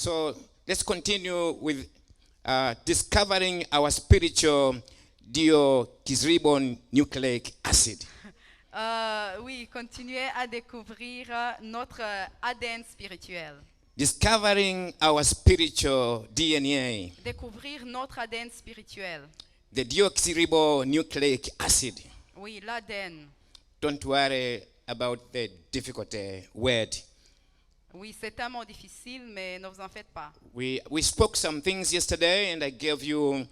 So let's continue with discovering our spiritual deoxyribonucleic acid. Oui, continuez à découvrir notre ADN spirituel. Discovering our spiritual DNA, Découvrir notre ADN spirituel. the deoxyribonucleic acid. Oui, l'ADN. Don't worry about the difficult word. Oui, c'est un mot difficile, mais ne vous en faites pas. We spoke some things yesterday, and I gave you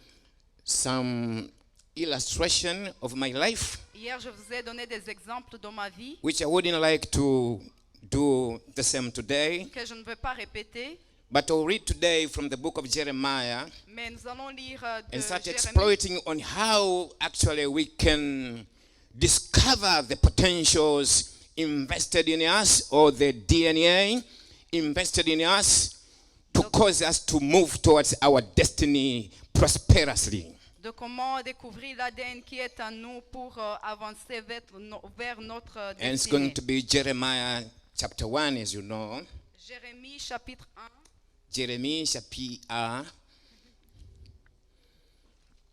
some illustration of my life, Hier, je vous ai donné des exemples de ma vie which I wouldn't like to do the same today. que je ne veux pas répéter, But I'll read today from the book of Jeremiah mais nous allons lire de and start Jérémie. exploiting on how actually we can discover the potentials invested in us, or the DNA invested in us, to cause us to move towards our destiny prosperously. De comment découvrir l'ADN qui est en nous pour avancer vers notre And it's going destinée. to be Jeremiah chapter 1, as you know. Jérémie chapitre 1. Jeremiah chapitre 1.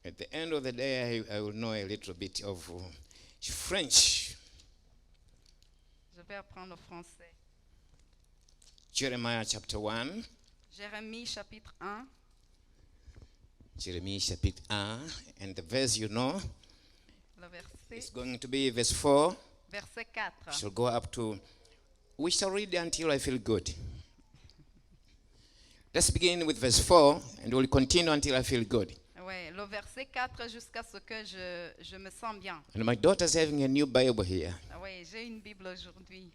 At the end of the day, I will know a little bit of French. Je vais apprendre le français. Jeremiah chapter 1. Jérémie chapitre 1. Jeremiah chapitre 1. And the verse, you know, Le it's verset, going to be verse 4. verset 4. Shall go up to, we shall read until I feel good. Let's begin with verse 4, and we'll continue until I feel good. Ouais, le verset 4 jusqu'à ce que je me sens bien. And my daughter's having a new Bible here. Oui, j'ai une Bible aujourd'hui.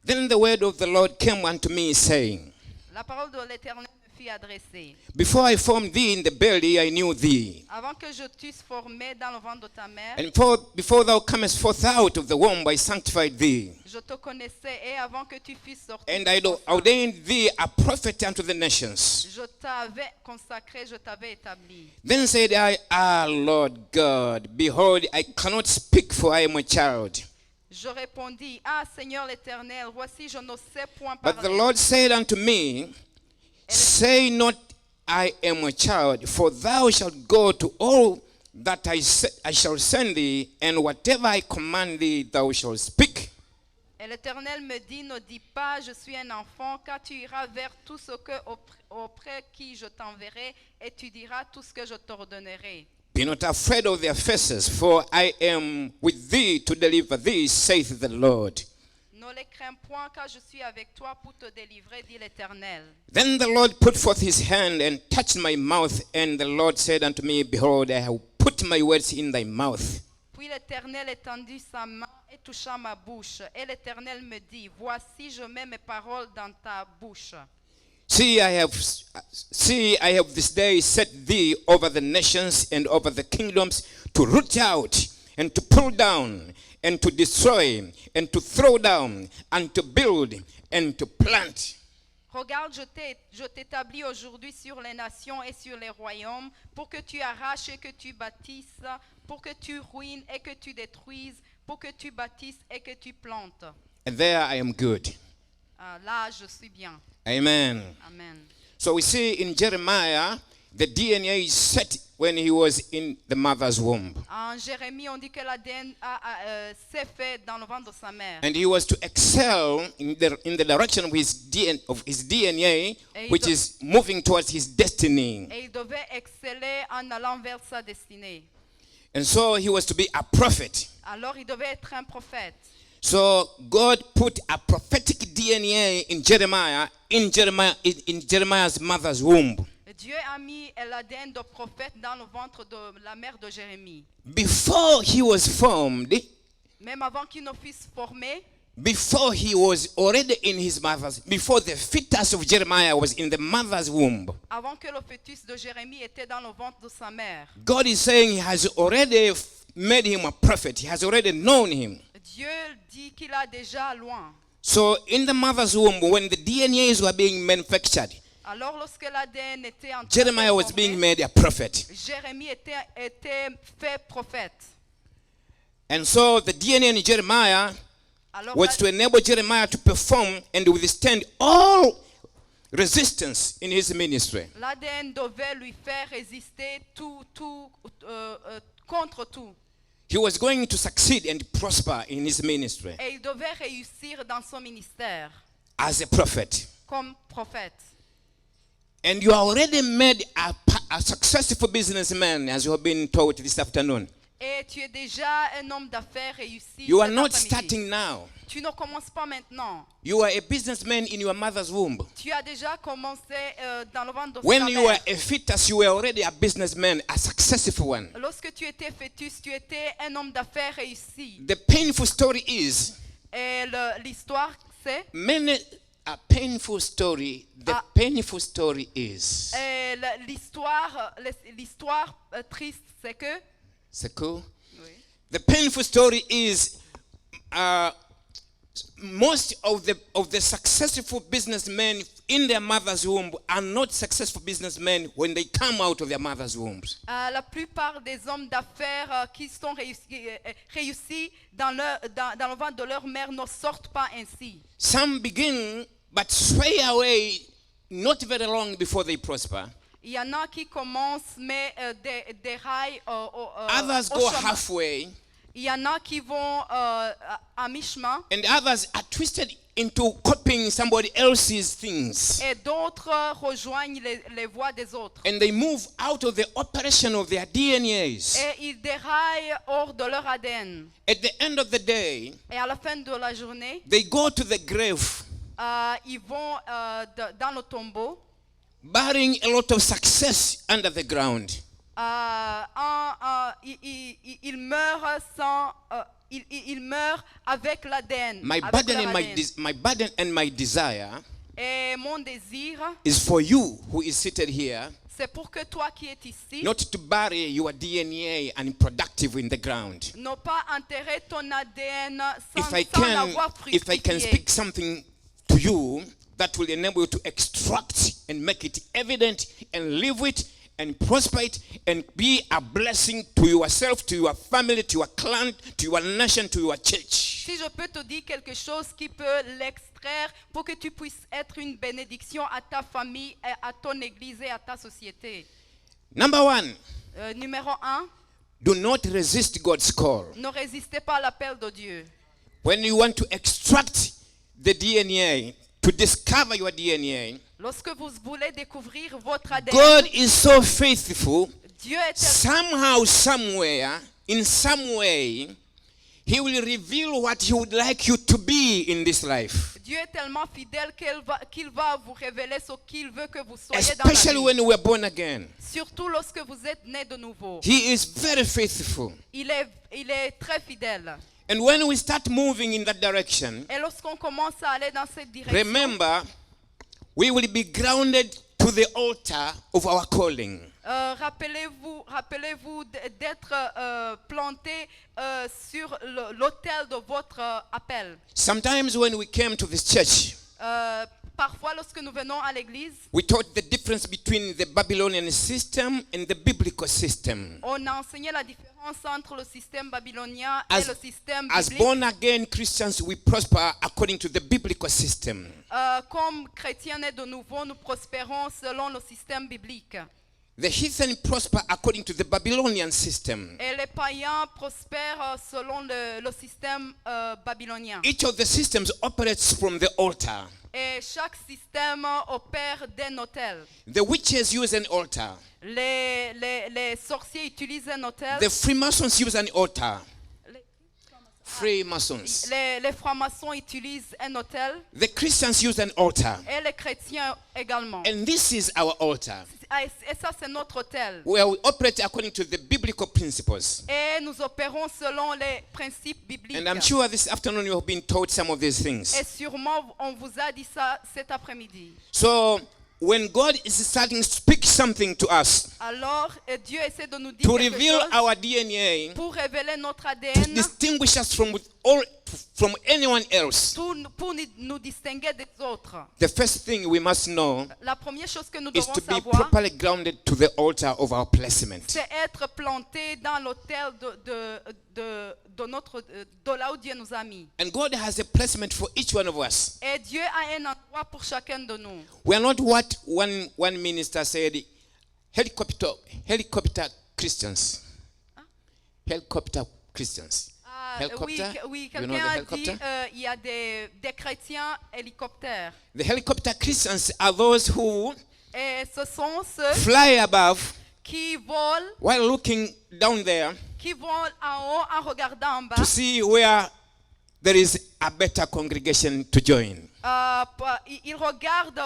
Then the word of the Lord came unto me, saying, La parole de l'Éternel me fut adressée. Before I formed thee in the belly, I knew thee. Avant que je t'eusse formé dans le ventre de ta mère, And before thou comest forth out of the womb, I sanctified thee. je te connaissais, et avant que tu fusses sorti, And I ordained thee a prophet unto the nations. je t'avais consacré, je t'avais établi. Then said I, Lord God, behold, I cannot speak, for I am a child. Je répondis, Seigneur l'Éternel, voici je ne sais point But the parler. Lord said unto me, Say not, I am a child, for thou shalt go to all that I shall send thee, and whatever I command thee, thou shalt speak. Et l'Éternel me dit, ne dis pas, je suis un enfant, car tu iras vers tout ce que auprès qui je t'enverrai, et tu diras tout ce que je t'ordonnerai. Be not afraid of their faces, for I am with thee to deliver thee, saith the Lord. Ne les crains point, car je suis avec toi pour te délivrer, dit l'Éternel. Then the Lord put forth his hand and touched my mouth, and the Lord said unto me, Behold, I have put my words in thy mouth. Puis l'Éternel étendit sa main et toucha ma bouche. Et l'Éternel me dit, voici, je mets mes paroles dans ta bouche. See, I have this day set thee over the nations and over the kingdoms, to root out and to pull down and to destroy and to throw down and to build and to plant. Regarde, je t'établis aujourd'hui sur les nations et sur les royaumes, pour que tu arraches et que tu bâtisses, pour que tu ruines et que tu détruises, pour que tu bâtisses et que tu plantes. And there I am good. Là, je suis bien. Amen. Amen. So we see in Jeremiah, the DNA is set when he was in the mother's womb. En Jérémie, on dit que l'ADN s'est fait dans le ventre de sa mère. And he was to excel in the direction of his DNA, which is moving towards his destiny. Et il devait exceller en allant vers sa destinée. And so he was to be a prophet. Alors, il devait être un prophète. So God put a prophetic DNA in Jeremiah's mother's womb. Dieu a mis l'ADN de prophète dans le ventre de la mère de Jérémie. Before he was formed, Même avant qu'il ne fût formé, before he was already in his mother's, before the fetus of Jeremiah was in the mother's womb, avant que le fœtus de Jérémie était dans le ventre de sa mère, God is saying he has already made him a prophet. He has already known him. Dieu dit qu'il a déjà loin. So in the mother's womb, when the DNAs were being manufactured, Alors lorsque l'ADN était en train Jeremiah de was former, being made a prophet. Jérémie était fait prophète. And so the DNA in Jeremiah Alors was to enable Jeremiah to perform and withstand all resistance in his ministry. L'ADN devait lui faire résister contre tout. He was going to succeed and prosper in his ministry Et il devait réussir dans son ministère as a prophet. comme prophète. And you are already made a successful businessman, as you have been taught this afternoon. Et tu es déjà un homme d'affaires réussi. You are cet not après-midi. starting now. Tu ne commences pas maintenant. You are a businessman in your mother's womb. Tu as déjà commencé dans le ventre de ta When you were mère. a fetus, you were already a businessman, a successful one. Lorsque tu étais fœtus, tu étais un homme d'affaires réussi. The painful story is, Et l'histoire, c'est... many a painful story. The Ah. painful story is. Et l'histoire triste, c'est que... C'est cool. Oui. The painful story is most of the successful businessmen in their mother's womb are not successful businessmen when they come out of their mother's wombs. La plupart des hommes d'affaires qui sont réussis dans le ventre de leur mère ne sortent pas ainsi. Some begin but sway away not very long before they prosper. Il y en a qui commencent mais déraillent Others au go chemin. halfway, Il y en a qui vont à mi-chemin and others are twisted into copying somebody else's things. et d'autres rejoignent les voies des autres. And they move out of the operation of their DNAs. Et ils déraillent hors de leur ADN. At the end of the day, Et à la fin de la journée, they go to the grave ils vont dans le tombeau. burying a lot of success under the ground. Il meurt il meurt avec l'ADN. My avec burden leur and ADN. my burden and my desire Et mon désir, is for you who is seated here, c'est pour que toi qui es ici, not to bury your DNA unproductive in the ground. ne pas enterrer ton ADN If I sans l'avoir can fructifié. speak something to you that will enable you to extract and make it evident and live it and prosper it and be a blessing to yourself, to your family, to your clan, to your nation, to your church. Si je peux te dire quelque chose qui peut l'extraire pour que tu puisses être une bénédiction à ta famille, à ton église et à ta société. Number one, Numéro 1, do not resist God's call. ne résistez pas à l'appel de Dieu. When you want to extract the DNA, to discover your DNA, Lorsque vous voulez découvrir votre ADN, God is so faithful. Dieu est tellement Somehow, somewhere, in some way, He will reveal what He would like you to be in this life. Dieu est tellement fidèle qu'il va vous révéler ce qu'il veut que vous soyez dans la Especially vie. when we are born again. Surtout lorsque vous êtes né de nouveau. He is very faithful. Il est très fidèle. And when we start moving in that direction, Et lorsqu'on commence à aller dans cette direction, remember, we will be grounded to the altar of our calling. rappelez-vous d'être planté sur l'autel de votre appel. Sometimes when we came to this church, Parfois, lorsque nous venons à l'église, we taught the difference between the Babylonian system and the biblical system. on a enseigné la différence entre le système babylonien et As, le système as biblique. born again Christians, we prosper according to the biblical system. Comme chrétiens nés de nouveau, nous prospérons selon le système biblique. The heathen prosper according to the Babylonian system. Et les païens prospèrent selon le système babylonien. Each of the systems operates from the altar. Et chaque système opère d'un autel. The witches use an altar. Les sorciers utilisent un autel. The Freemasons use an altar. Freemasons. Les francs-maçons utilisent un autel. The Christians use an altar. Et les chrétiens également. And this is our altar, Et ça, c'est notre autel. where we operate according to the biblical principles. Et nous opérons selon les principes bibliques. And I'm sure this afternoon you have been taught some of these things. Et sûrement, on vous a dit ça cet après-midi. So when God is starting to speak something to us, Alors, Dieu essaie de nous dire to quelque reveal chose our DNA, pour révéler notre to ADN, distinguish us from anyone else, pour nous distinguer des autres. the first thing we must know La première chose que nous is devons to be savoir, properly grounded to the altar of our placement. c'est être planté dans l'autel de notre, de là où Dieu nous a mis. And God has a placement for each one of us. Et Dieu a un endroit pour chacun de nous. We are not what one minister said, helicopter Christians. Helicopter Christians. Helicopter? Oui, You know quelqu'un the a dit helicopter? il y a des chrétiens hélicoptères. The helicopter Christians are those who Et ce sont ceux fly above qui volent while looking down there en haut en regardant en bas. to see where there is a better congregation to join. Ils regardent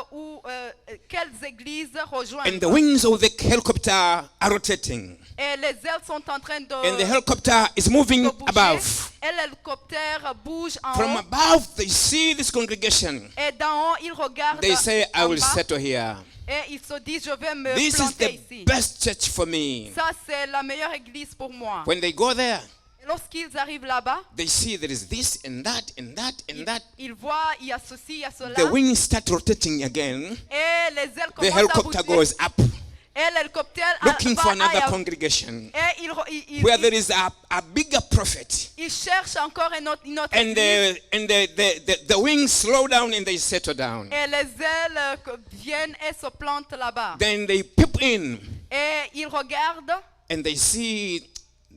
quelles églises rejoindre. And the wings of the helicopter are rotating. Et les ailes sont en train And the de helicopter is moving bouger. above. Et l'hélicoptère bouge en From haut. above, they see this congregation. Et d'en haut, ils regardent They say, I en will bas. settle here. Et ils se disent, je vais me This is planter the ici. best church for me. Ça, c'est la meilleure église pour moi. When they go there, Et lorsqu'ils arrivent là-bas, they see there is this and that and that and that. ils voient, il y a ceci, il y a cela. The wings start rotating again. Et les ailes The commencent à helicopter bouger. goes up, Et l'hélicoptère looking for va another ailleurs. congregation Et where there is a bigger prophet. il cherche encore une autre And église. the wings slow down and they settle down. Et les ailes viennent et se plantent là-bas. Then they peep in Et ils regardent and they see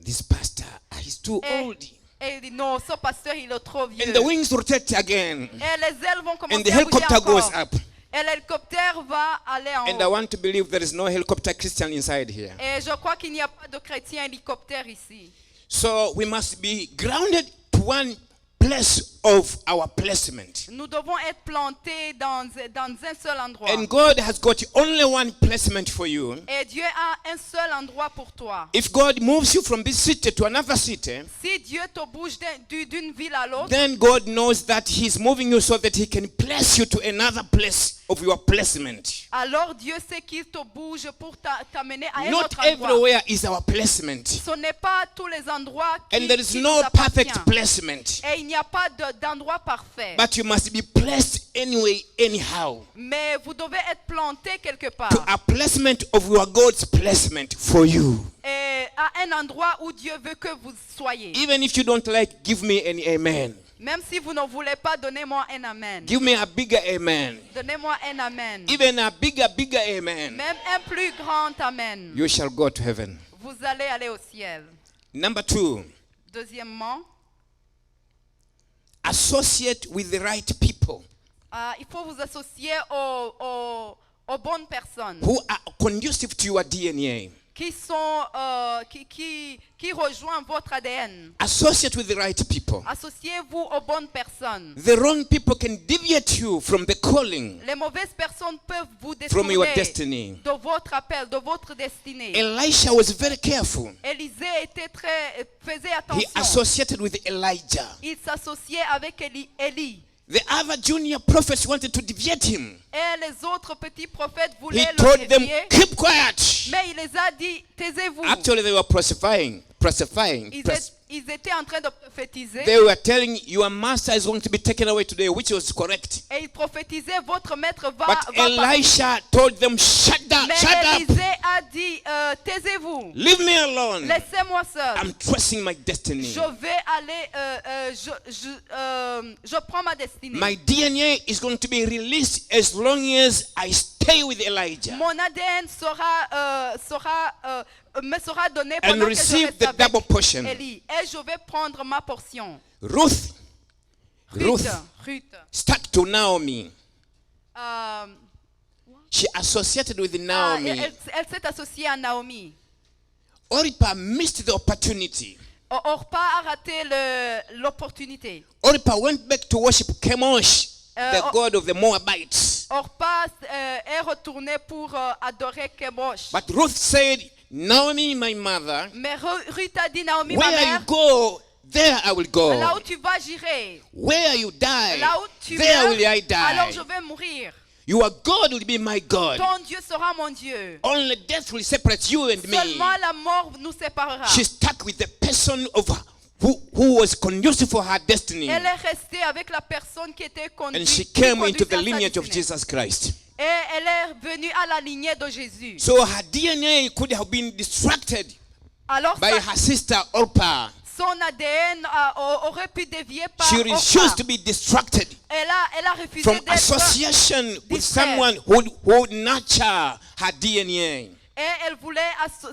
this pastor. He's too old. et ils disent, non, ce pasteur, il est trop vieux. And the wings rotate again. Et les ailes vont And commencer the à bouger helicopter encore. goes up. Et l'hélicoptère va aller en And I haut. want to believe there is no helicopter Christian inside here. Et je crois qu'il n'y a pas de chrétien hélicoptère ici. So we must be grounded to one place of our placement. Nous devons être plantés dans un seul endroit. And God has got only one placement for you. Et Dieu a un seul endroit pour toi. If God moves you from this city to another city, Si Dieu te bouge d'une ville à l'autre, then God knows that He's moving you so that He can place you to another place of your placement. alors Dieu sait qu'il te bouge pour t'amener à un Not autre endroit. everywhere is our placement. Ce n'est pas tous les endroits And there is qui no nous appartiennent. perfect placement. Et il n'y a pas d'endroit parfait. But you must be placed anyway, anyhow. Mais vous devez être planté quelque part. To a placement of your God's placement for you. Et à un endroit où Dieu veut que vous soyez. Even if you don't like, give me an amen. Même si vous ne voulez pas, donnez-moi un amen. Give me a bigger amen. Donnez-moi un amen. Even a bigger amen. Même un plus grand amen. You shall go to heaven. Vous allez aller au ciel. Number 2, Deuxièmement, associate with the right people il faut vous associer aux bonnes personnes who are conducive to your DNA. qui rejoignent votre ADN. Associate with the right people. Associez-vous aux bonnes personnes. The wrong people can deviate you from the calling, Les mauvaises personnes peuvent vous from your détourner destiny. de votre appel, de votre destinée. Elisha was very careful. Élisée faisait He attention. associated with Elijah. Il s'associait avec Élie. The other junior prophets wanted to deviate him. Et les autres petits prophètes He voulaient le told them, dévier. keep quiet. Mais il les a dit, taisez-vous. Actually, they were prophesying. Ils étaient en train de prophétiser. They were telling your master is going to be taken away today, which was correct. Et ils prophétisaient, votre maître va But partir. Elisha told them, shut up, Mais shut up. Élisée a dit, taisez-vous. Leave me alone. Laissez-moi seul. I'm trusting my destiny. Je vais aller, je prends ma destinée. My DNA is going to be released as long as I stay with Elijah Mon ADN me sera donné and pendant que je receive reste the avec double portion. Élie. Et je vais prendre ma portion. Ruth Ruth. stuck to Naomi. Euh, She associated with Naomi. elle s'est associée à Naomi. Orpah missed the opportunity. Orpah a raté l'opportunité. Orpah went back to worship Chemosh, the Or- god of the Moabites. Orpah est retournée pour adorer Kemosh. But Ruth said, Naomi, my mother, Mais Ruth a dit, Naomi, ma where you mère, go, there I will go. là où tu vas, j'irai. Where you die, Là où tu there meurs, will I alors die. je vais mourir. Your God will be my God. Ton Dieu sera mon Dieu. Only death will separate you and me. Seulement la mort nous séparera. She stuck with the person of who was conducive for her destiny. Elle est restée avec la personne qui était And conduite. she qui came into conduisait the à sa lineage of destinée. Jesus Christ. Et elle est venue à la lignée de Jésus. So her DNA could have been distracted Alors by her sister Orpah. son ADN aurait pu dévier par She refused Orpah. to be distracted Elle a refusé from d'être. association with distraite. someone who would nurture her DNA. Et elle voulait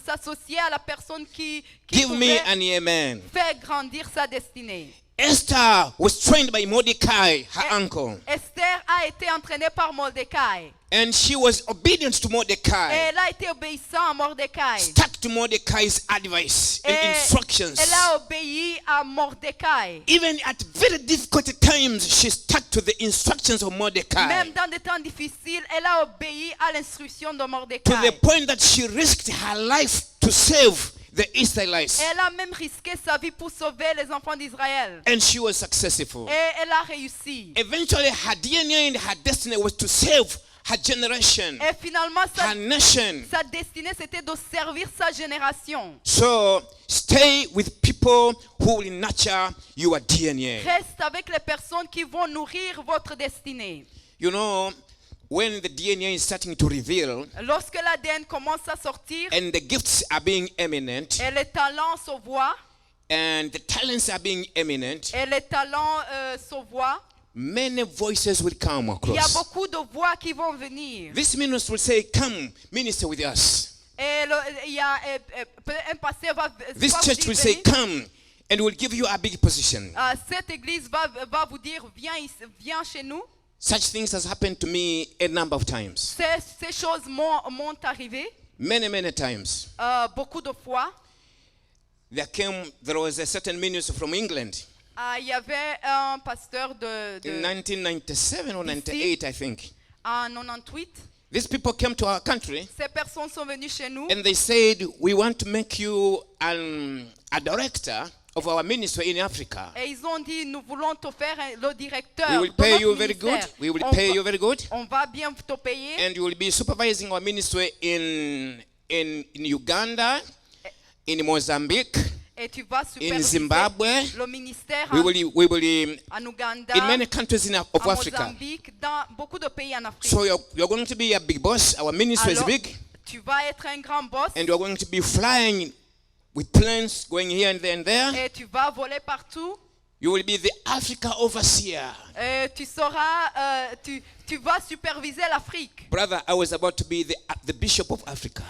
s'associer à la personne qui Give me pouvait an amen. faire grandir sa destinée. Esther was trained by Mordecai, her uncle, Esther a été entraînée par Mordecai. and she was obedient to Et Mordecai, elle a été obéissante à Mordecai. stuck to Mordecai's advice and Et instructions. elle a obéi à Mordecai. Even at very difficult times, she stuck to the instructions of Mordecai, Même dans des temps difficiles, elle a obéi à l'instruction de to Mordecai. the point that she risked her life to save the Israelites, Elle a même risqué sa vie pour sauver les enfants d'Israël. and she was successful. Et elle a réussi. Eventually, her DNA and her destiny was to save her generation, Et finalement, her nation. sa destinée, c'était de servir sa génération. So stay with people who will nurture your DNA. Reste avec les personnes qui vont nourrir votre destinée. You know, when the DNA is starting to reveal Lorsque l'ADN commence à sortir and the gifts are being eminent et les talents se voient, and the talents are being eminent, et les talents se voient, many voices will come il y a across. beaucoup de voix qui vont venir. This minister will say, come, minister with us. Et il y a un pasteur va This va vous church dire, will say, venez. come, and will give you a big position. Cette église va vous dire, viens chez nous. Such things has happened to me a number of times. Ces choses m'ont arrivé Many times. beaucoup de fois. There was a certain minister from England Il y avait un pasteur in 1997 or 98, I think. en 98. These people came to our country Ces personnes sont venues chez nous and they said, we want to make you a director of our ministry in Africa. et ils ont dit, nous voulons te faire le directeur. We will de pay notre you very good. ministère. We will On pay va- you very good. On va bien te payer. And you will be supervising our ministry in Uganda, in Mozambique, Et tu vas in superviser Zimbabwe. le ministère We will en Ouganda, in many countries of en Africa. Mozambique, dans beaucoup de pays en Afrique. So you're going to be a big boss. Our ministry is Alors, big. tu vas être un grand boss And you're going to be flying with planes going here and there and there. et tu vas voler partout. You will be the Africa overseer. Et tu seras, tu vas superviser l'Afrique. Brother, I was about to be the bishop of Africa.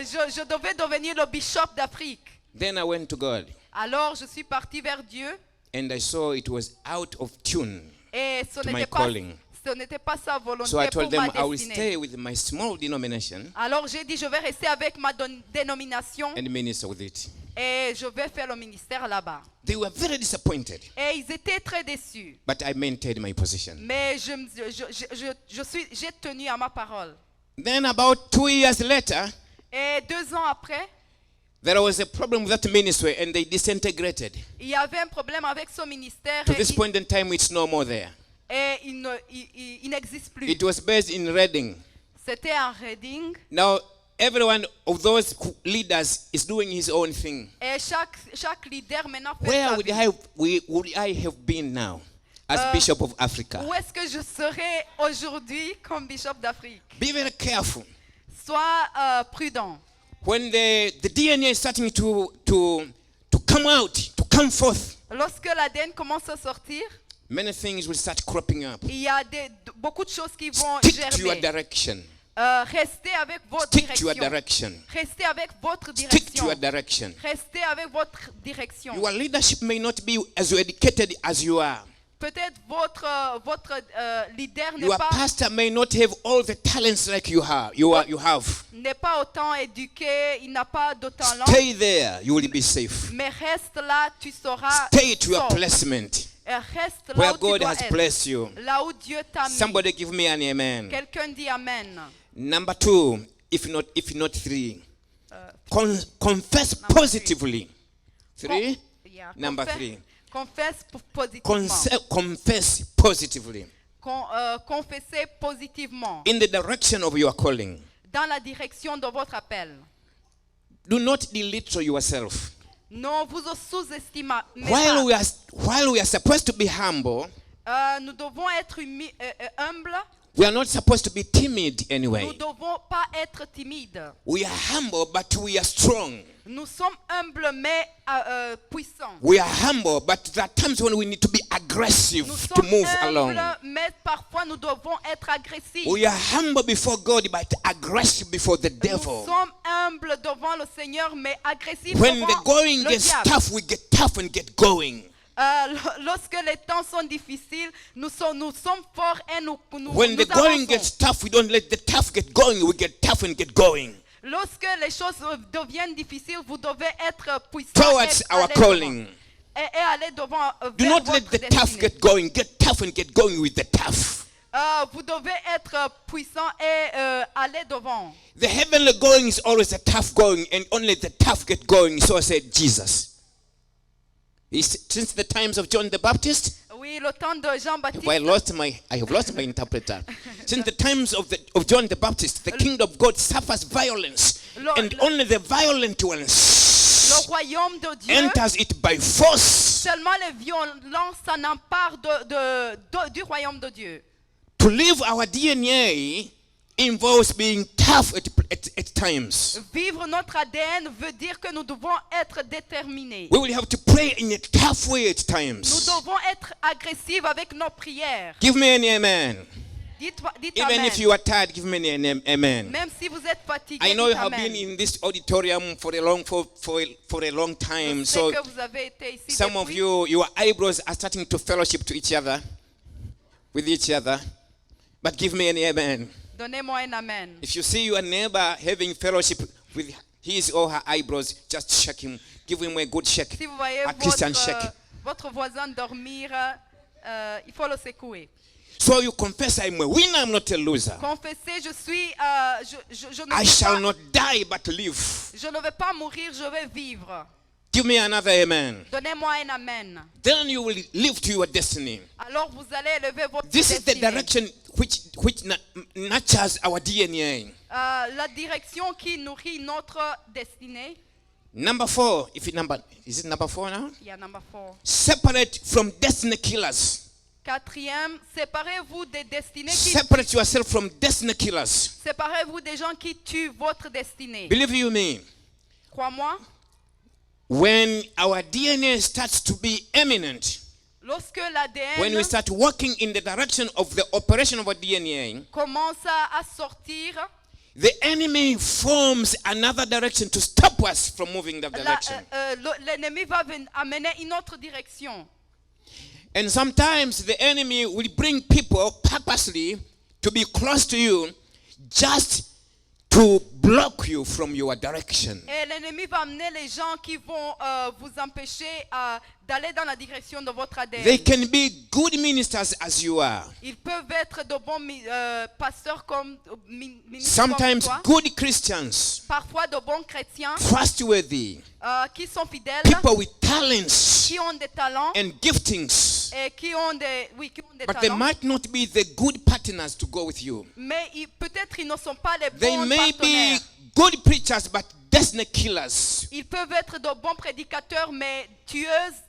Je devais devenir le bishop d'Afrique. Then I went to God Alors je suis parti vers Dieu and I saw it was out of tune. et To my calling. ce n'était pas sa volonté So I pour told ma them I will destinée. stay with my small denomination Alors j'ai dit, je vais rester avec ma dénomination and minister with it. et je vais faire le ministère là-bas. They were very disappointed, Et ils étaient très déçus. but I maintained my position. Mais j'ai tenu à ma parole. Then about 2 years later, Et 2 ans après, there was a problem with that ministry and they disintegrated. il y avait un problème avec ce ministère To et, this point in time, it's no more there. il n'existe plus. It was based in Reading. C'était en Reading Now, every one of those leaders is doing his own thing. et chaque leader maintenant fait Where sa would vie. would I have been now as Bishop of Africa? Où est-ce que je serai aujourd'hui comme bishop d'Afrique? Be very careful. Sois prudent. When the DNA is starting to come out, to come forth, Lorsque l'ADN commence à sortir, many things will start cropping up. il y a beaucoup de choses qui vont Stick to your germer. direction. Restez avec votre Stick to your direction. direction. Restez avec votre Stick to direction. your direction. Restez avec votre direction. Your leadership may not be as educated as you are. Peut-être votre leader Your pastor may not have all the talents like you have. n'est pas autant éduqué, il n'a pas de talent. Stay there, you will be safe. Mais reste là, tu seras Stay to your sauf. placement Et reste là where où tu God dois has être. placed you. Là où Dieu t'a mis. Somebody give me an amen. Quelqu'un dit amen. Number 2, if not 3, confess positively. 3, Yeah. number 3. Confesse positivement. Confess positively Confessez positivement in the direction of your calling. dans la direction de votre appel. Do not belittle yourself. Non, vous sous-estimez While we are supposed to be humble, nous devons être humbles. we are not supposed to be timid Nous anyway. ne devons pas être timides. We are humble, but we are strong. Nous sommes humbles mais puissants. We are humble, but there are times when we need to be aggressive Nous to sommes move humbles along. mais parfois nous devons être agressifs. We are humble before God, but aggressive before the Nous devil. sommes humbles devant le Seigneur mais agressifs When devant the going le gets diable. tough, we get tough and get going. Lorsque les temps sont difficiles, nous sommes forts et nous When the going avançons. gets tough, we don't let the tough get going. We get tough and get going Lorsque les choses deviennent difficiles, vous devez être puissants towards et our aller calling. devant. Et aller devant Do vers not let votre the tough destinée. get going. Get tough and get going with the tough. Vous devez être puissant et aller devant. The heavenly going is always a tough going, and only the tough get going. So said Jesus. Since the times of John the Baptist, Oui, le temps de Jean-Baptiste. I have lost my interpreter. Since the times of John the Baptist, the kingdom of God suffers violence, and only the violent Le ones royaume de Dieu, enters it by force. seulement les violents s'en emparent du royaume de Dieu. To live our DNA involves being tough at times. Vivre notre ADN veut dire que nous devons être déterminés. We will have to pray in a tough way at Nous times. devons être agressifs avec nos prières. Give me an amen. Dites Even amen. if you are tired, give me an amen. Même si vous êtes fatigué, I know dites you have amen. been in this auditorium for a long time. Je sais So que vous avez été ici some of depuis. you, your eyebrows are starting to fellowship to each other, with each other. But give me an amen. Donnez-moi un amen. If you see your neighbor having fellowship with his or her eyebrows, just shake him. Give him a good shake. Si vous voyez A Christian shake. votre voisin dormir, il faut le secouer. So you confess, I'm a winner, I'm not a loser. Confessez, je suis, je ne I vais shall pas, not die but live. je ne vais pas mourir, je vais vivre. Give me another amen. Donnez-moi un amen. Then you will live to your destiny. Alors vous allez élever votre This is the destinée. direction which nurtures our DNA. La direction qui nourrit notre destinée. Number 4, is it number 4 now? Il y a number 4. Separate from destiny killers. Quatrième, séparez-vous des destinées qui Separate yourself from destiny killers. séparez-vous des gens qui tuent votre destinée. Believe you me, Crois-moi, when our DNA starts to be eminent, lorsque when we l'ADN start walking in the direction of the operation of our DNA, commence à sortir, the enemy forms another direction to stop us from moving that direction. l'ennemi va amener une autre direction. And sometimes the enemy will bring people purposely to be close to you just to block you from your direction. Et l'ennemi va amener les gens qui vont vous empêcher d'aller dans la direction de votre ADN. They can be good ministers as you are. Ils peuvent être de bons pasteurs comme ministres Sometimes comme toi. good Christians, Parfois de bons chrétiens trustworthy, qui sont fidèles, people with talents qui ont des talents and giftings. et qui ont des But they talents. might not be the good partners to go with you. Mais peut-être ils ne sont pas les They bons may be partenaires. good preachers but destiny killers, Ils peuvent être de bons prédicateurs, mais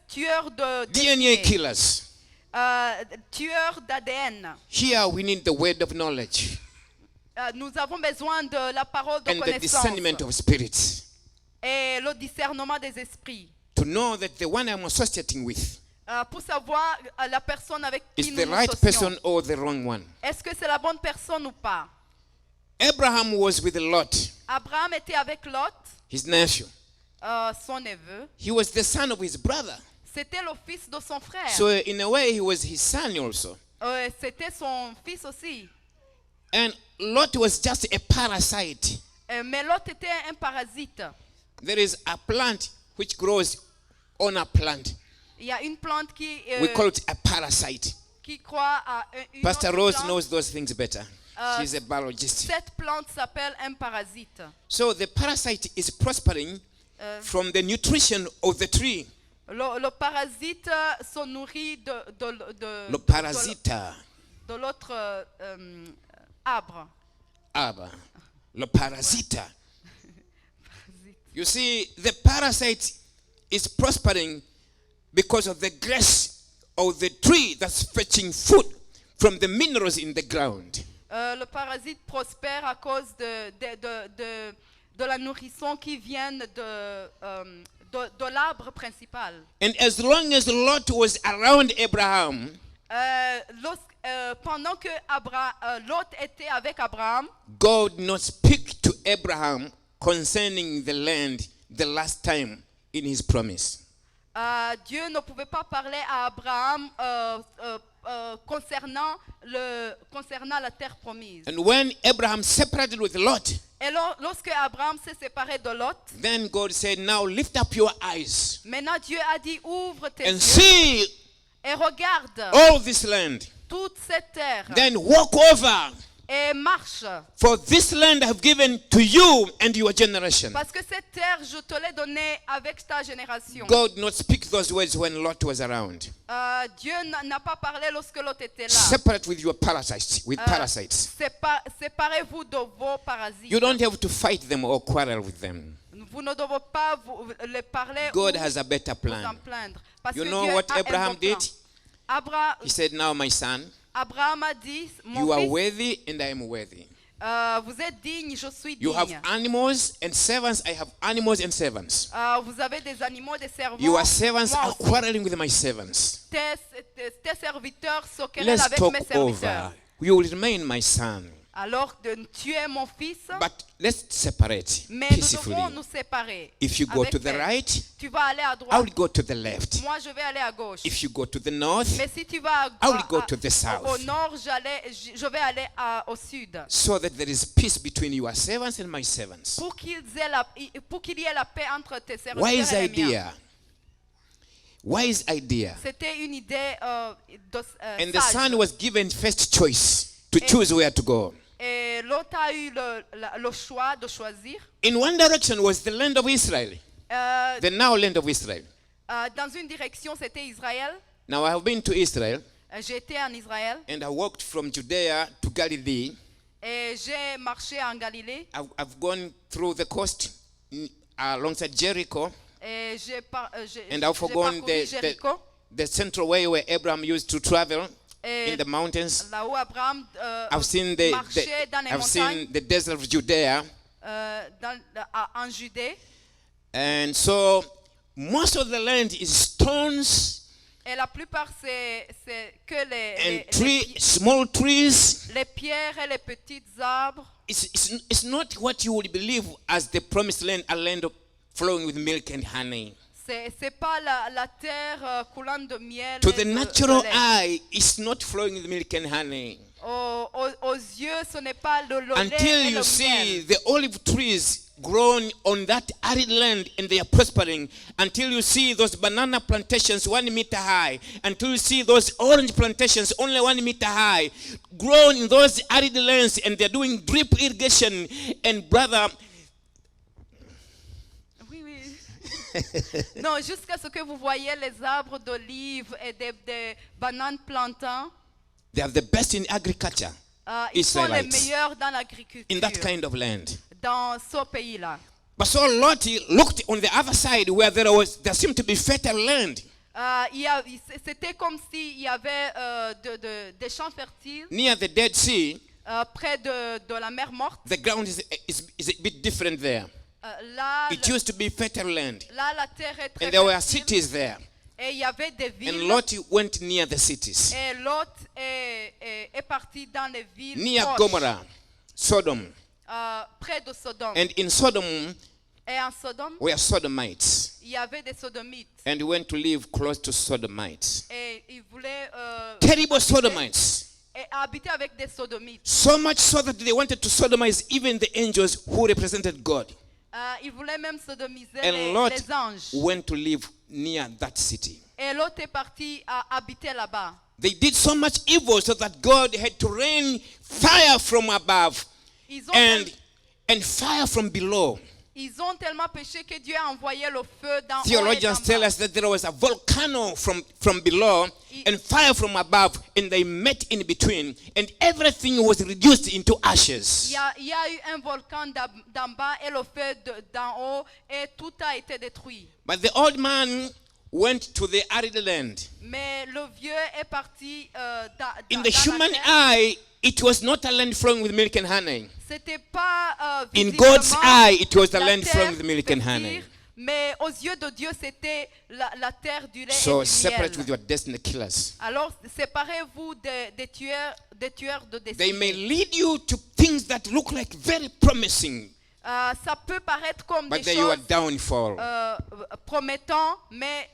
tueurs de DNA destinée. killers. Tueurs d'ADN. Here we need the word of knowledge Nous avons besoin de la parole de and the connaissance discernment of spirits et le discernement des esprits. to know that the one I'm associating with Pour savoir la personne avec qui is nous the nous right associons. person or the wrong one. Est-ce que c'est la bonne personne ou pas? Abraham was with Lot, Abraham était avec Lot, his nephew. son neveu. He was the son of his brother. C'était le fils de son frère. So in a way, he was his son also. C'était son fils aussi. And Lot was just a parasite. Mais Lot était un parasite. There is a plant which grows on a plant. Il y a une plante We call it a parasite. qui croit à une Pastor autre Rose plante. knows those things better. She's a biologist. Cette plante s'appelle un parasite. So the parasite is prospering from the nutrition of the tree. Le parasite se nourrit Le parasita. de l'autre arbre. Aba. Le parasita. You see, the parasite is prospering because of the grace of the tree that's fetching food from the minerals in the ground. Le parasite prospère à cause de la nourrisson qui vient de l'arbre principal. And as long as Lot was around Abraham, Pendant que Lot était avec Abraham, God did not speak to Abraham concerning the land the last time in his promise. Dieu ne pouvait pas parler à Abraham concernant la terre promise. And when Abraham separated with Lot, Et lorsque Abraham s'est séparé de Lot, then God said, now lift up your eyes maintenant Dieu a dit ouvre tes and yeux see et regarde all this land. toute cette terre Then walk over, et marche. for this land I have given to you and your generation. Parce que cette terre, je te l'ai donnée avec ta génération. God did not speak those words when Lot was around. Dieu n'a pas parlé lorsque Lot était là. Separate with your parasites, parasites. Séparez-vous de vos parasites. You don't have to fight them or quarrel with them. Vous ne devez pas les parler God ou has a better vous en plan. plaindre. Parce You que know Dieu what a un Abraham bon plan. did? Abra- He said, now my son, Abraham a dit, mon you are fils, worthy and I am worthy. vous êtes digne, je suis You have digne. animals and servants, I have animals and servants. Vous avez des animaux, des servants. Your servants Moi are aussi. quarreling with my servants. Tes serviteurs se querellent Let's avec talk mes serviteurs. over. You will remain my son. Alors, tu es mon fils, But let's separate mais nous peacefully. devons nous séparer. If you go avec to the paix. right, Tu vas aller à I droite. will go to the left. Moi, je vais aller à gauche. If you go to the north, Mais si tu vas I will go to the au south. nord, je vais aller au sud. So that there is peace between your servants and my servants. Pour qu'il y ait la paix entre tes serviteurs Wise et les miens. idea. Wise idea. C'était une idée And the sage. son was given first choice to choose where to go. Et l'autre a eu le choix de choisir. In one direction was the land of Israel, Euh, the now land of Israel. Dans une direction, c'était Israël. Now I have been to Israel J'ai été en Israël and I walked from Judea to Galilee. et j'ai marché en Galilée. I've gone through the coast alongside Jericho, Et j'ai and I've gone parcouru Jéricho. the central way where Abraham used to travel Et in the mountains. là où Abraham I've seen marchait dans les I've montagnes seen the desert of Judea, en Judée. and so most of the land is stones Et la plupart, c'est que and small trees. les pierres et les petits arbres. It's not what you would believe as the promised land, a land flowing with milk and honey. C'est pas la terre coulant de miel. To et the de natural lait. eye, it's not flowing with milk and honey. Aux yeux, ce n'est pas le lait Until et you le see miel. the olive trees grown on that arid land and they are prospering, until you see those banana plantations 1 meter high, until you see those orange plantations only 1 meter high, grown in those arid lands, and they're doing drip irrigation. And brother, Oui, oui. Non, jusqu'à ce que vous voyez les arbres d'olive et des bananes plantains. they are the best in agriculture Ils sont les Israelites. meilleurs dans l'agriculture. in that kind of land. Dans ce pays-là. But so Lot looked on the other side where there seemed to be fertile land. C'était comme s'il y avait des champs fertiles Near the Dead Sea, près de la mer morte. the ground is a bit different there. Là, It used to be fertile land. là, la terre est très And there were fertile. cities there. Et il y avait des And villes. Lot went near the cities. Et Lot est parti dans les villes Near proches, Gomorrah, Sodom. près de Sodome. And in Sodom Et en Sodome, were Sodomites. il y avait des Sodomites. And he went to live close to Sodomites. Et il voulait Terrible Sodomites. habiter avec des Sodomites. So much so that they wanted to sodomize even the angels who represented God. Il voulait même sodomiser And Lot les anges. went to live near that city. Et Lot est parti à habiter là-bas. They did so much evil so that God had to rain fire from above Ils ont and fire from below. Ils ont tellement péché que Dieu a envoyé le feu dans haut et Theologians d'en tell bas. us that there was a volcano from below and fire from above, and they met in between, and everything was reduced into ashes. Il y a eu un volcan d'en bas et le feu d'en haut et tout a été détruit. But the old man went to the arid land. Mais le vieux est parti In dans the human la terre. eye, it was not a land flowing with milk and honey. C'était pas In visiblement God's eye, it was the la land terre flowing with milk and honey. fertile, mais aux yeux de Dieu, c'était la terre du lait So et du separate miel. with your destiny killers. Alors, séparez-vous des tueurs de They may destinée. lead you to things that look like very promising, Ça peut paraître comme but des they are choses downfall. promettants, mais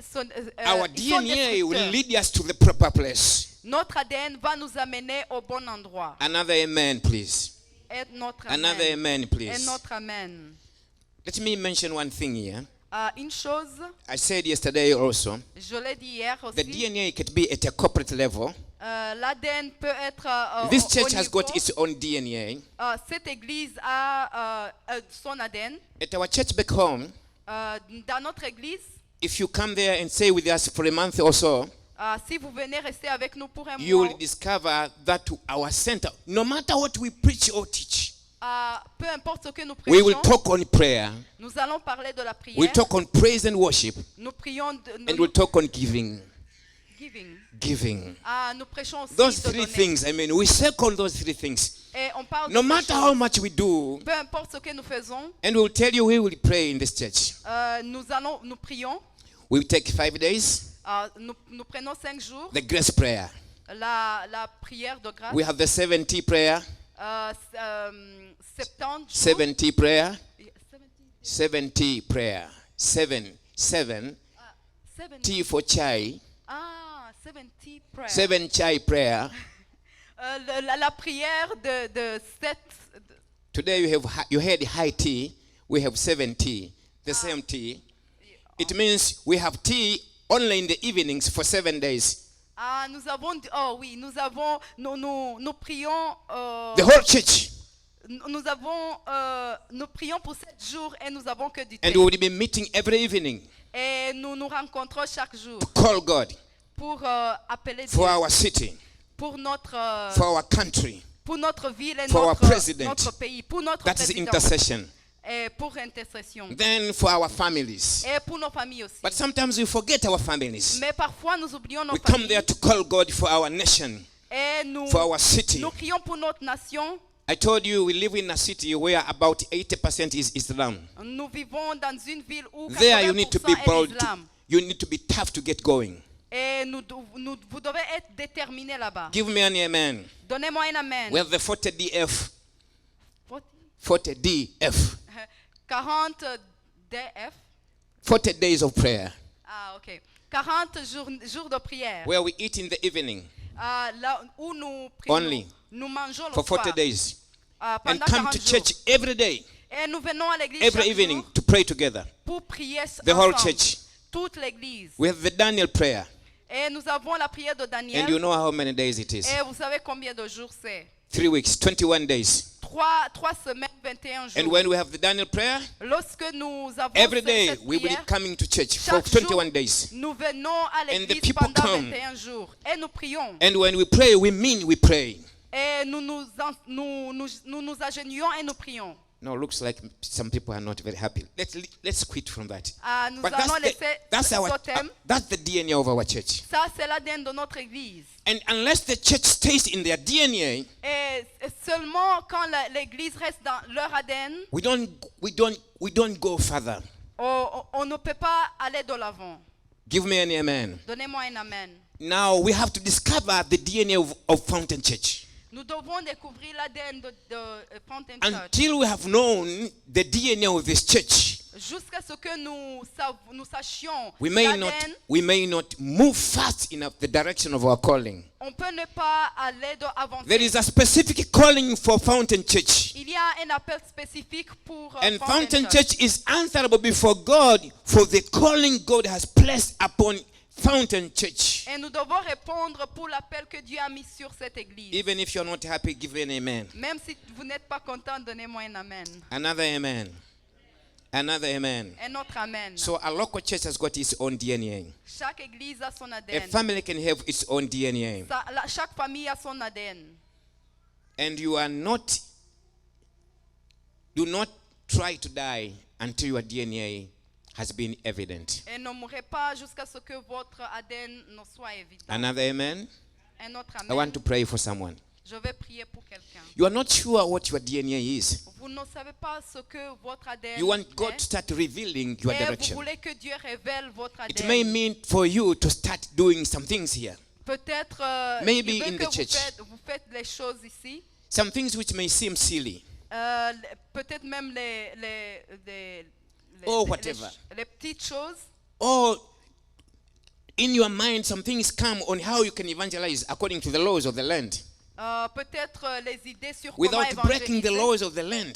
Our ils sont DNA will destructeurs. lead us to the proper place. Notre ADN va nous amener au bon endroit. Another amen, please. Et notre Another amen. amen, Et please. notre amen. Let me mention one thing here. Une chose, I said yesterday also, je l'ai dit hier the aussi, DNA can be at a corporate level. l'ADN peut être This au church has niveau. got its own DNA. Cette église a son ADN. At our church back home, Dans notre église, if you come there and stay with us for a month or so, si vous venez rester avec nous pour un you mois, will discover that our center, no matter what we preach or teach, peu importe ce que nous we will prêchons, talk on prayer. nous allons parler de la prière. We'll talk on praise and worship, Nous prions de and we'll talk on giving. giving. Giving. Nous prêchons aussi Those de three donner. things, I mean, we circle those three things. Et on parle No de ces matter choses. how much we do, Peu importe ce que nous faisons, and we'll tell you we will pray in this church. nous prions. We will take 5 days, Nous prenons 5 jours. the grace prayer. La prière de grâce. We have the 70 prayer, 70 jours. 70 prayer, 70. 70 prayer. 7, 7, 70. T for chai, 70 prayer. 7 chai prayer. La prière de 7. Today you had high tea, we have 7 tea, the same tea. It means we have tea only in the evenings for 7 days. Nous avons, nous prions, The whole church. nous prions pour 7 jours et nous avons que du thé. And we will be meeting every evening Et nous nous rencontrons chaque jour to call God pour appeler Dieu, for our city, pour notre for our country. ville et for our president. notre pays, pour notre That is président intercession. et pour intercession. Then for our families. Et pour nos familles aussi. But sometimes we forget our families. Mais parfois nous oublions nos We come familles there to call God for our nation, et nous for our city. crions pour notre nation. I told you we live in a city where about 80% is Islam. Nous vivons dans une ville où 80% There you need to be est bold. l'islam. You need to be tough to get going. Et vous devez être déterminés là-bas. Give me an amen. Donnez-moi un amen. We have the 40 DF. 40 40 DF. 40 DF. 40 days of prayer. Ok. 40 jours de prière. Where we eat in the evening Là où nous prions. Only. Nous mangeons le for 40 soir. days. And Pendant come 40 to jours. church every day, Et nous venons à l'église every chaque evening jour to pray together. pour prier The whole ensemble. church. Toute l'église. We have the Daniel prayer. Et nous avons la prière de Daniel. And you know how many days it is. Et vous savez combien de jours c'est? 3 weeks, 21 days. 3 semaines, 21 jours. And when we have the Daniel prayer, Lorsque nous avons every day cette we will be prière, coming to church for chaque jour, 21 days. nous venons à the l'église people pendant come. 21 jours. Et nous prions. And when we pray, we mean we pray. Et nous nous agenouillons et nous prions. No, looks like some people are not very happy. Let's quit from that. Nous But allons laisser that's ce thème. that's the DNA of our church. Ça, c'est l'ADN de notre église. And unless the church stays in their DNA, Et seulement quand l'église reste dans leur ADN, we don't go further. on ne peut pas aller de l'avant. Give me an amen. Donnez-moi un amen. Now we have to discover the DNA of Fountain Church. Nous devons découvrir l'ADN de Fountain Church. Until we have known the DNA of this church, Jusqu'à ce que nous sachions we may not move fast in the direction of our calling. on peut ne pas aller avancer. There is a specific calling for Fountain Church. Il y a un appel spécifique pour And Fountain Fountain Church is answerable before God for the calling God has placed upon Fountain Church. Et nous devons répondre pour l'appel que Dieu a mis sur cette église. Even if you're not happy, give an amen. Même si vous n'êtes pas content, donnez-moi un amen. Another amen. Another amen. Un autre amen. So a local church has got its own DNA. Chaque église a son A ADN. family can have its own DNA. Chaque famille a son ADN. And you are not, do not try to die until your DNA has been evident. Et ne mourrez pas jusqu'à ce que votre ADN ne soit évident. Another amen. Un autre I want amen. to pray for someone. Je vais prier pour quelqu'un. You are not sure what your DNA is. Vous ne savez pas ce que votre ADN You want God to est. start revealing your Et vous direction. voulez que Dieu révèle votre It may ADN. mean for you to start doing some things here. Peut-être Maybe il veut in que the church. vous faites les choses ici. Some things which may seem silly. Peut-être même Or whatever. les petites choses. Or in your mind, some things come on how you can evangelize according to the laws of the land. Peut-être les idées sur Without comment breaking the évangéliser laws of the land.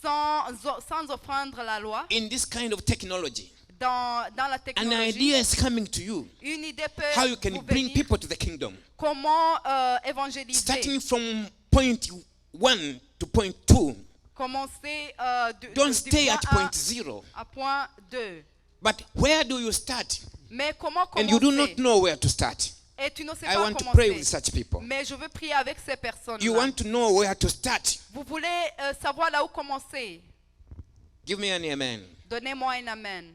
sans offrendre la loi. In this kind of technology, Dans la an technologie, idea is coming to you. une idée peut How you can vous bring venir. people to the kingdom. Comment évangéliser. Starting from point 1 to point 2. Commencer Don't du stay point at A point 0. à point 2. But where do you start? Mais comment And you do not commencer? know where to start. Et tu ne sais I pas want to pray with commencer. such people. Mais je veux prier avec ces personnes. You want to know where to start. Vous voulez savoir là où commencer? Give me an amen. Donnez-moi un amen.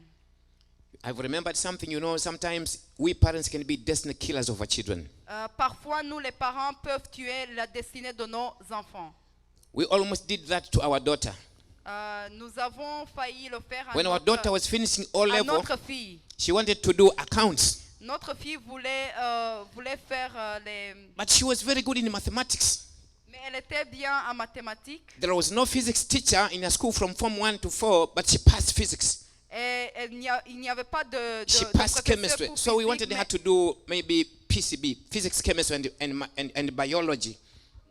I've remembered something, sometimes we parents can be destiny killers of our children. Parfois, nous les parents peuvent tuer la destinée de nos enfants. We almost did that to our daughter. Nous avons failli le faire à When our daughter was finishing O à level, notre fille. she wanted to do accounts. Notre fille voulait faire les... But she was very good in mathematics. Mais elle était bien en mathématiques. There was no physics teacher in a school from Form 1 to 4, but she passed physics. Et il n'y avait pas de She de passed professeur chemistry. pour So we physique, wanted her mais to do maybe PCB, physics, chemistry, and biology.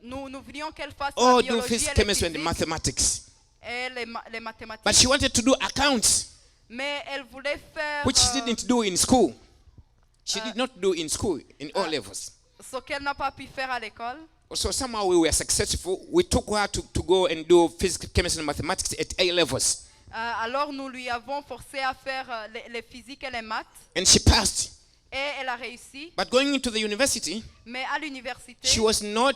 nous voulions qu'elle fasse Or la do biologie physics, et les chemistry, and physiques mathematics. et les mathématiques. But she wanted to do accounts, Mais elle voulait faire which she didn't do in school. She did not do in school, in O levels. ce qu'elle n'a pas pu faire à l'école. So somehow we were successful. We took her to go and do physics, chemistry, and mathematics at A levels. Alors nous lui avons forcé à faire les physiques et les maths. And she passed. Et elle a réussi. But going into the university, Mais à l'université, she was not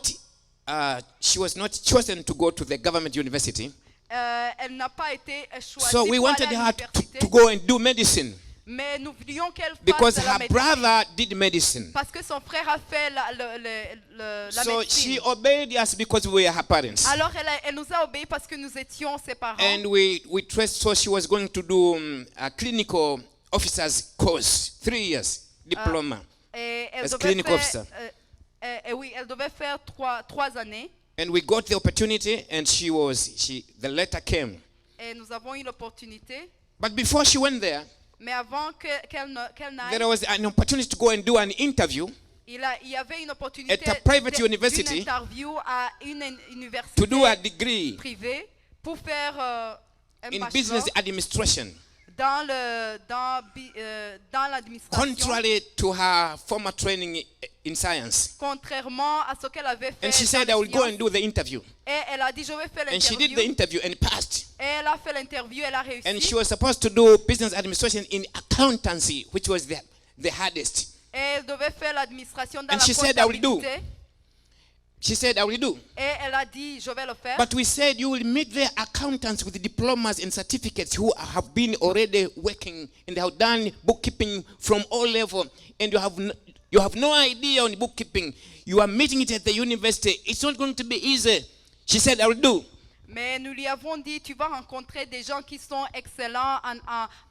chosen to go to the government university. elle n'a pas été choisie So we pour aller wanted à her l'université. to go and do medicine. Mais nous voulions qu'elle Because fasse la her médecine. brother did medicine. Parce que son frère a fait la So médecine. she obeyed us because we were her parents. Alors elle nous a obéi parce que nous étions ses parents. And we traced, so she was going to do a clinical officer's course, 3 years, diploma. Et elle as devait clinical faire, officer. oui, elle devait faire trois années. And we got the opportunity, and the letter came. Et nous avons eu l'opportunité. But before she went there, Mais avant qu'elle n'aille, there was an opportunity to go and do an interview il y avait une opportunité at a private university d'une interview à une université to do a degree privée pour faire un in bachelor business administration, dans l'administration, contrary to her former training in science. contrairement à ce qu'elle avait fait. And she dans said, les I will go sciences. and do the interview. Et elle a dit, je vais faire And she did the l'interview. interview and passed. Et elle a fait l'interview, elle a réussi. And she was supposed to do business administration in accountancy, which was the hardest. Et elle devait faire l'administration dans And la she said, I will do. comptabilité. She said, I will do. Et elle a dit, je vais le faire. But we said you will meet the accountants with diplomas and certificates who have been already working and they have done bookkeeping from all level, and you have no idea on bookkeeping. You are meeting it at the university. It's not going to be easy. She said, I will do. Mais nous lui avons dit, tu vas rencontrer des gens qui sont excellents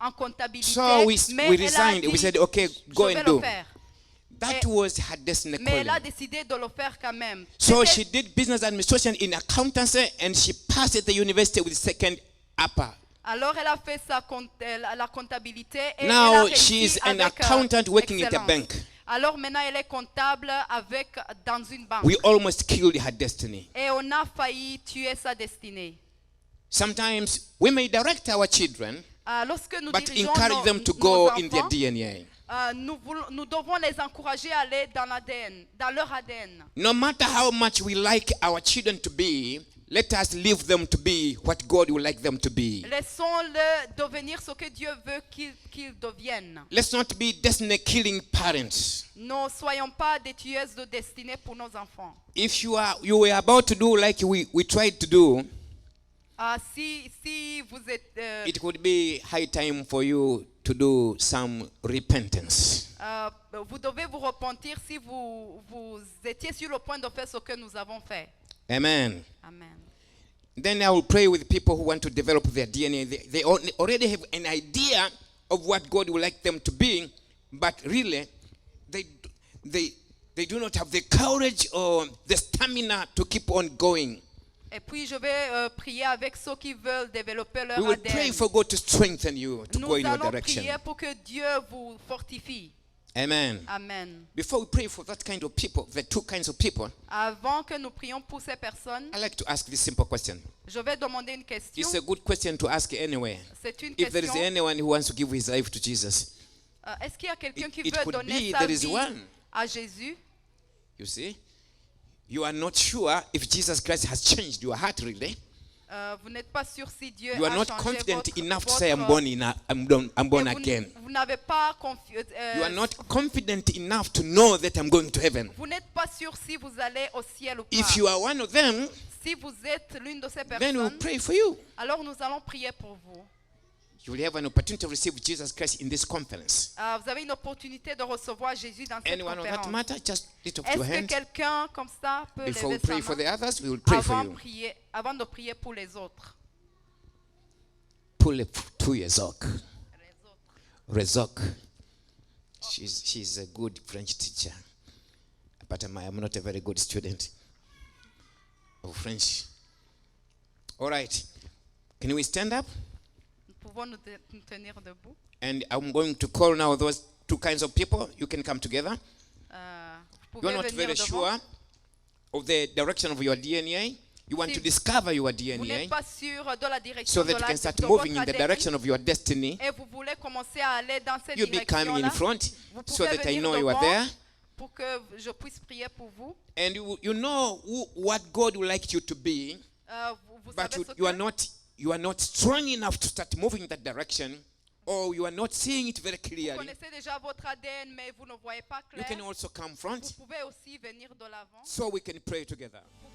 en comptabilité. So we mais elle a resigned. dit, We said, okay, go je vais and le do. faire. That was her destiny Mais elle a calling. décidé de le faire quand même. So C'était- she did business administration in accountancy, and she passed at the university with second upper. Alors elle a fait la comptabilité et Now elle a réussi she is an avec, accountant working at a excellence. bank. Alors maintenant elle est comptable dans une banque. We almost killed her destiny. Et on a failli tuer sa destinée. Sometimes we may direct our children, Lorsque nous but dirigeons encourage them to nos go in their enfants, DNA. nous devons les encourager à aller dans leur ADN. No matter how much we like our children to be, Let us leave them to be what God would like them to be. Laissons-le devenir ce que Dieu veut qu'ils deviennent. Let's not be destiny-killing parents. Ne soyons pas des tueuses de destinée pour nos enfants. If you were about to do like we tried to do, Si vous êtes, it would be high time for you to do some repentance. vous devez vous repentir si vous étiez sur le point de faire ce que nous avons fait. Amen. Amen. Then I will pray with people who want to develop their DNA. They already have an idea of what God would like them to be, but really, they do not have the courage or the stamina to keep on going. Et puis je vais prier avec ceux qui veulent développer leur We will pray ADN. for God to strengthen you to go Nous in your allons direction. prier pour que Dieu vous fortifie. Amen. Amen. Before we pray for that kind of people, the two kinds of people, Avant que nous prions pour ces personnes, I like to ask this simple question. je vais demander une question. It's a good question to ask anyway. C'est une If there is question. anyone who wants to give his life to Jesus, Est-ce qu'il y a quelqu'un qui it veut could donner be sa there is vie one. à Jésus? You see, you are not sure if Jesus Christ has changed your heart really. Vous n'êtes pas sûr si Dieu You are a not changé confident votre, enough to votre, say I'm born et again. Vous n'avez pas You are not confident enough to know that I'm going to heaven. vous n'êtes pas sûr si vous allez au ciel ou pas. If you are one of them, Si vous êtes l'une de ces then we'll personnes, pray for you. alors nous allons prier pour vous. You will have an opportunity to receive Jesus Christ in this conference. Vous avez une opportunité de recevoir Jésus dans cette Anyone of that conférence. matter, just lift up Est-ce your que hand. quelqu'un comme ça peut Before we lever sa pray for the main others, we will pray for you. avant de prier pour les autres? Pull it to Rezok. Rezok. She's a good French teacher. But I'm not a very good student of French. All right. Can we stand up? Nous pouvons nous tenir debout. And I'm going to call now those two kinds of people. You can come together. Vous You're pouvez not venir very devant. sure of the direction of your DNA. You want Si to discover your Vous DNA n'êtes pas sûr de la direction so de, that you la, can start de moving votre in the ADN direction of your destiny. et vous voulez commencer à aller dans cette You be coming in direction-là. front Vous so pouvez that I venir know you are devant there. pour que je puisse prier pour vous. And you know what God would like you to be, Vous but savez ce you are not strong enough to start moving in that direction, or you are not seeing it very vous clearly. connaissez déjà votre ADN, mais vous ne voyez pas You clair. can also come Vous front pouvez aussi venir de l'avant so we can pray together. pour